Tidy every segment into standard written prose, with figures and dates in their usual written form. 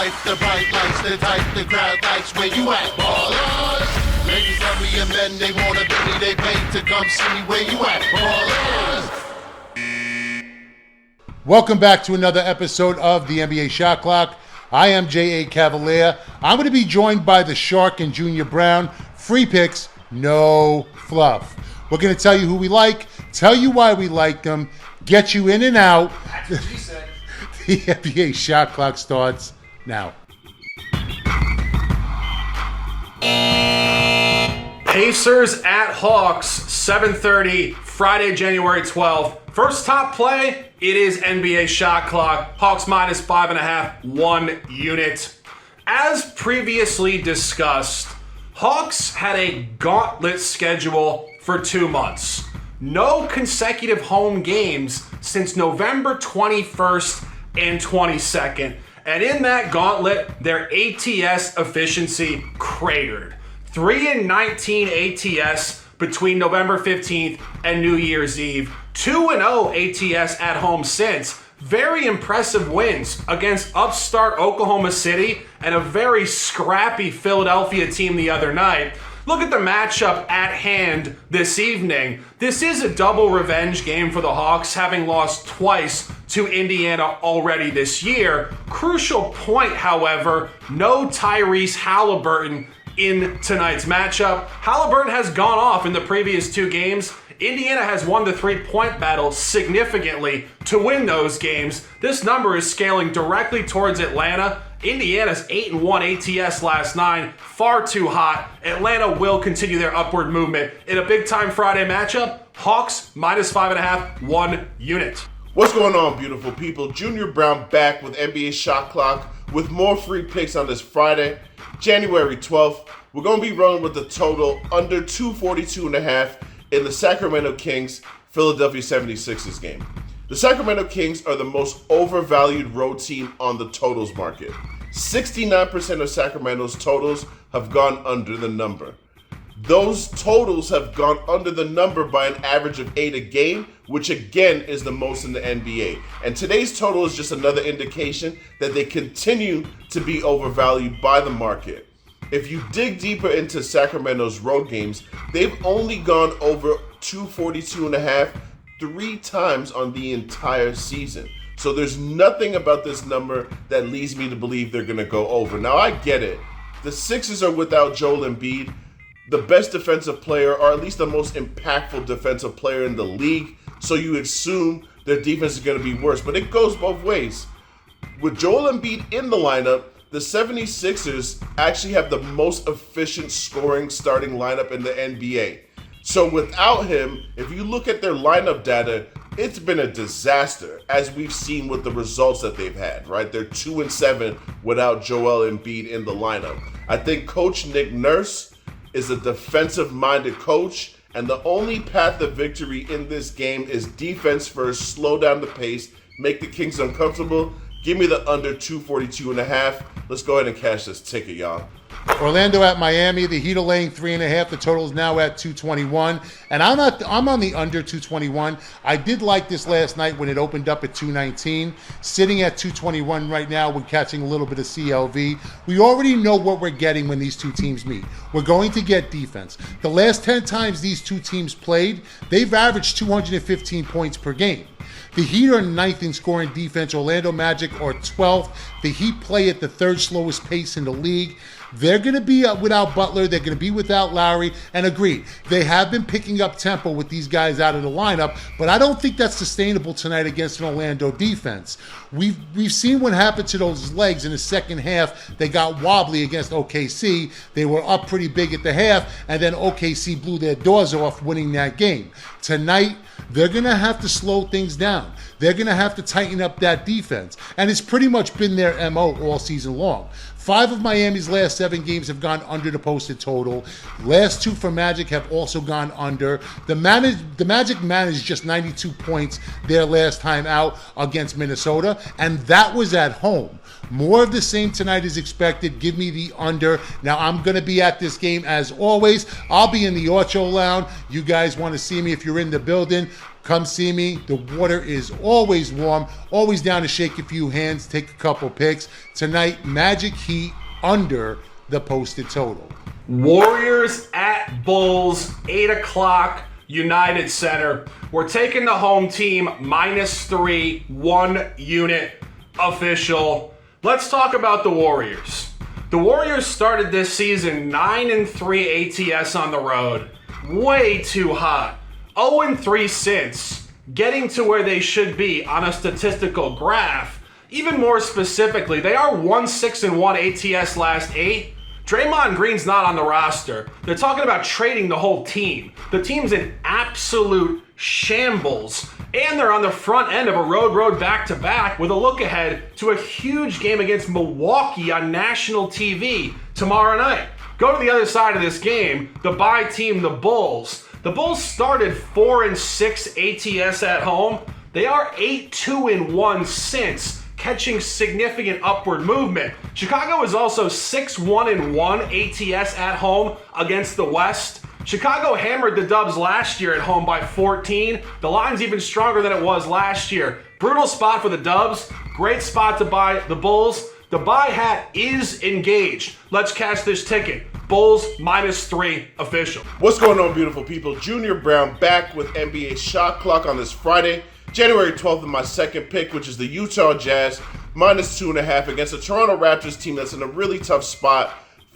life, the bright lights, the type the crowd likes. Where you at, ballers? Ladies love me and men, they wanna be me, they pay to come see me. Where you at, ballers? Welcome back to another episode of the NBA Shot Clock. I am J.A. Cavalier. I'm going to be joined by the Shark and Junior Browne. Free picks, no fluff. We're going to tell you who we like, tell you why we like them, get you in and out. That's what she said. The NBA Shot Clock starts now. Pacers at Hawks, 7:30, Friday, January 12th. First top play, it is NBA Shot Clock. Hawks minus 5.5, 1 unit. As previously discussed, Hawks had a gauntlet schedule for 2 months. No consecutive home games since November 21st and 22nd. And in that gauntlet, their ATS efficiency cratered. 3-19 ATS between November 15th and New Year's Eve. 2-0 ATS at home since. Very impressive wins against upstart Oklahoma City and a very scrappy Philadelphia team the other night. Look at the matchup at hand this evening. This is a double revenge game for the Hawks, having lost twice to Indiana already this year. Crucial point, however, no Tyrese Halliburton in tonight's matchup. Halliburton has gone off in the previous 2 games. Indiana has won the 3-point battle significantly to win those games. This number is scaling directly towards Atlanta. Indiana's 8-1 ATS last 9, far too hot. Atlanta will continue their upward movement. In a big-time Friday matchup, Hawks minus 5.5, 1 unit. What's going on, beautiful people? Junior Browne back with NBA Shot Clock with more free picks on this Friday, January 12th. We're going to be rolling with the total under 242.5 in the Sacramento Kings Philadelphia 76ers game. The Sacramento Kings are the most overvalued road team on the totals market. 69% of Sacramento's totals have gone under the number. Those totals have gone under the number by an average of 8 a game, which again is the most in the NBA. And today's total is just another indication that they continue to be overvalued by the market. If you dig deeper into Sacramento's road games, they've only gone over 242.5 3 times on the entire season. So there's nothing about this number that leads me to believe they're going to go over. Now, I get it. The Sixers are without Joel Embiid, the best defensive player, or at least the most impactful defensive player in the league. So you assume their defense is going to be worse. But it goes both ways. With Joel Embiid in the lineup, the 76ers actually have the most efficient scoring starting lineup in the NBA. So without him, if you look at their lineup data, it's been a disaster, as we've seen with the results that they've had, right? They're 2-7 without Joel Embiid in the lineup. I think Coach Nick Nurse is a defensive-minded coach, and the only path to victory in this game is defense first, slow down the pace, make the Kings uncomfortable. Give me the under 242.5. Let's go ahead and cash this ticket, y'all. Orlando at Miami. The Heat are laying 3.5. The total is now at 221. And I'm on the under 221. I did like this last night when it opened up at 219. Sitting at 221 right now, we're catching a little bit of CLV. We already know what we're getting when these two teams meet. We're going to get defense. The last 10 times these two teams played, they've averaged 215 points per game. The Heat are 9th in scoring defense. Orlando Magic are 12th. The Heat play at the 3rd slowest pace in the league. They're going to be without Butler. They're going to be without Lowry. And agreed, they have been picking up tempo with these guys out of the lineup, but I don't think that's sustainable tonight against an Orlando defense. We've seen what happened to those legs in the second half. They got wobbly against OKC. They were up pretty big at the half, and then OKC blew their doors off, winning that game. Tonight, they're going to have to slow things down. They're going to have to tighten up that defense. And it's pretty much been their MO all season long. 5 of Miami's last 7 games have gone under the posted total. Last 2 for Magic have also gone under. The Magic managed just 92 points their last time out against Minnesota, and that was at home. More of the same tonight is expected. Give me the under. Now, I'm going to be at this game as always. I'll be in the Ocho Lounge. You guys want to see me if you're in the building. come see me. The water is always warm, always down to shake a few hands, take a couple pics. Tonight, Magic Heat under the posted total. Warriors at Bulls, 8 o'clock, United Center. We're taking the home team -3, 1 unit official. Let's talk about the Warriors. The Warriors started this season 9-3 ATS on the road. Way too hot. 0-3 since, getting to where they should be on a statistical graph. Even more specifically, they are 1-6-1 ATS last 8. Draymond Green's not on the roster. They're talking about trading the whole team. The team's in absolute shambles. And they're on the front end of a road back-to-back with a look ahead to a huge game against Milwaukee on national TV tomorrow night. Go to the other side of this game, the bye team, the Bulls. The Bulls started 4-6 ATS at home. They are 8-2-1 since, catching significant upward movement. Chicago is also 6-1-1 ATS at home against the West. Chicago hammered the Dubs last year at home by 14. The line's even stronger than it was last year. Brutal spot for the Dubs. Great spot to buy the Bulls. The buy hat is engaged. Let's cash this ticket. Bulls -3 official. What's going on, beautiful people? Junior Browne back with NBA Shot Clock on this Friday, January 12th, in my second pick, which is the Utah Jazz -2.5 against the Toronto Raptors team that's in a really tough spot.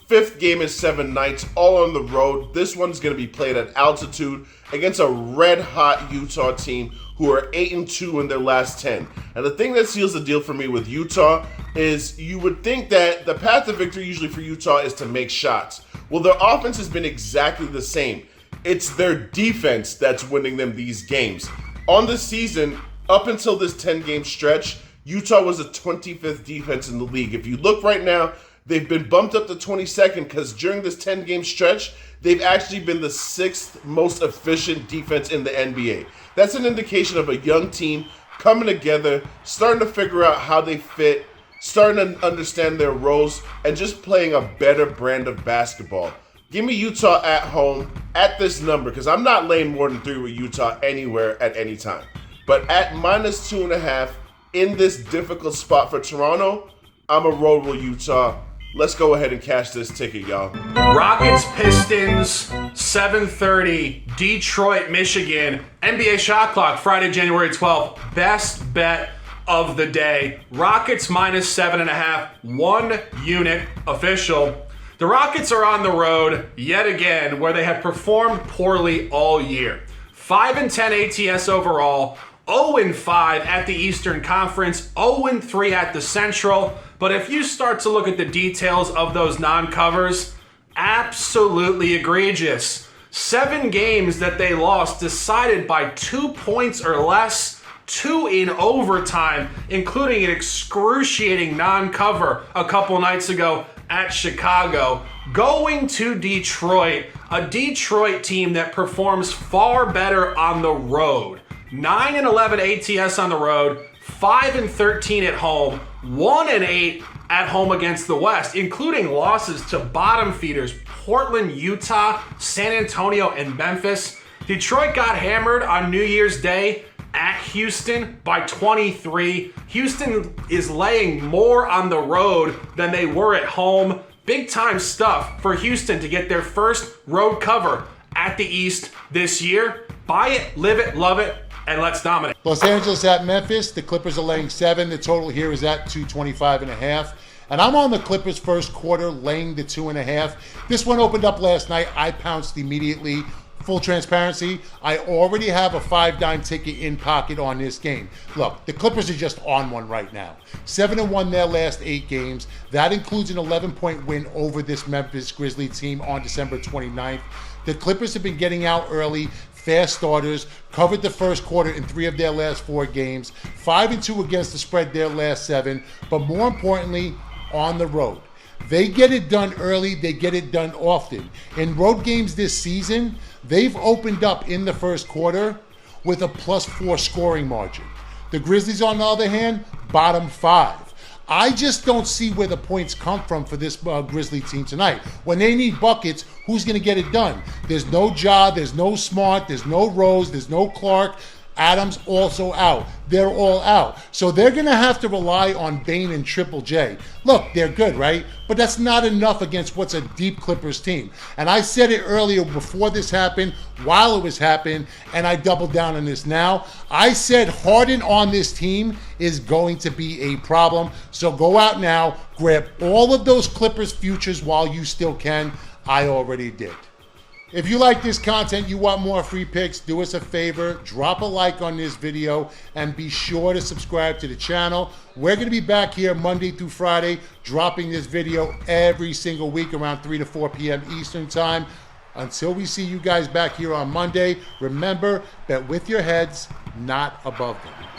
5th game in 7 nights, all on the road. This one's going to be played at altitude against a red-hot Utah team who are 8-2 in their last 10. And the thing that seals the deal for me with Utah is you would think that the path to victory usually for Utah is to make shots. Well, their offense has been exactly the same. It's their defense that's winning them these games. On the season, up until this 10-game stretch, Utah was the 25th defense in the league. If you look right now, they've been bumped up to 22nd because during this 10-game stretch, they've actually been the 6th most efficient defense in the NBA. That's an indication of a young team coming together, starting to figure out how they fit, starting to understand their roles, and just playing a better brand of basketball. Give me Utah at home at this number because I'm not laying more than 3 with Utah anywhere at any time. But at -2.5 in this difficult spot for Toronto, I'm a roll with Utah. Let's go ahead and cash this ticket, y'all. Rockets, Pistons, 7:30, Detroit, Michigan. NBA Shot Clock, Friday, January 12th. Best bet of the day. Rockets -7.5, 1 unit official. The Rockets are on the road yet again where they have performed poorly all year. 5-10 ATS overall, 0-5 at the Eastern Conference, 0-3 at the Central. But if you start to look at the details of those non-covers, absolutely egregious. 7 games that they lost decided by 2 points or less, 2 in overtime, including an excruciating non-cover a couple nights ago at Chicago. Going to Detroit, a Detroit team that performs far better on the road. 9-11 ATS on the road, 5-13 at home, 1-8 at home against the West, including losses to bottom feeders Portland, Utah, San Antonio, and Memphis. Detroit got hammered on New Year's Day at Houston by 23. Houston is laying more on the road than they were at home. Big time stuff for Houston to get their first road cover at the East this year. Buy it, live it, love it, and let's dominate. Los Angeles at Memphis. The Clippers are laying 7. The total here is at 225.5. And I'm on the Clippers first quarter laying the 2.5. This one opened up last night. I pounced immediately. Full transparency, I already have a $5 ticket in pocket on this game. Look, the Clippers are just on one right now. 7-1 their last 8 games. That includes an 11-point win over this Memphis Grizzlies team on December 29th. The Clippers have been getting out early, fast starters, covered the first quarter in 3 of their last 4 games, 5-2 against the spread their last 7, but more importantly, on the road. They get it done early, they get it done often. In road games this season, they've opened up in the first quarter with a +4 scoring margin. The Grizzlies, on the other hand, bottom 5. I just don't see where the points come from for this Grizzly team tonight. When they need buckets, who's going to get it done? There's no Ja, there's no Smart, there's no Rose, there's no Clark. Adams also out. They're all out. So they're going to have to rely on Bane and Triple J. Look, they're good, right? But that's not enough against what's a deep Clippers team. And I said it earlier before this happened, while it was happening, and I doubled down on this now. I said Harden on this team is going to be a problem. So go out now, grab all of those Clippers futures while you still can. I already did. If you like this content, you want more free picks, do us a favor, drop a like on this video, and be sure to subscribe to the channel. We're going to be back here Monday through Friday, dropping this video every single week around 3 to 4 p.m. Eastern Time. Until we see you guys back here on Monday, remember, bet with your heads, not above them.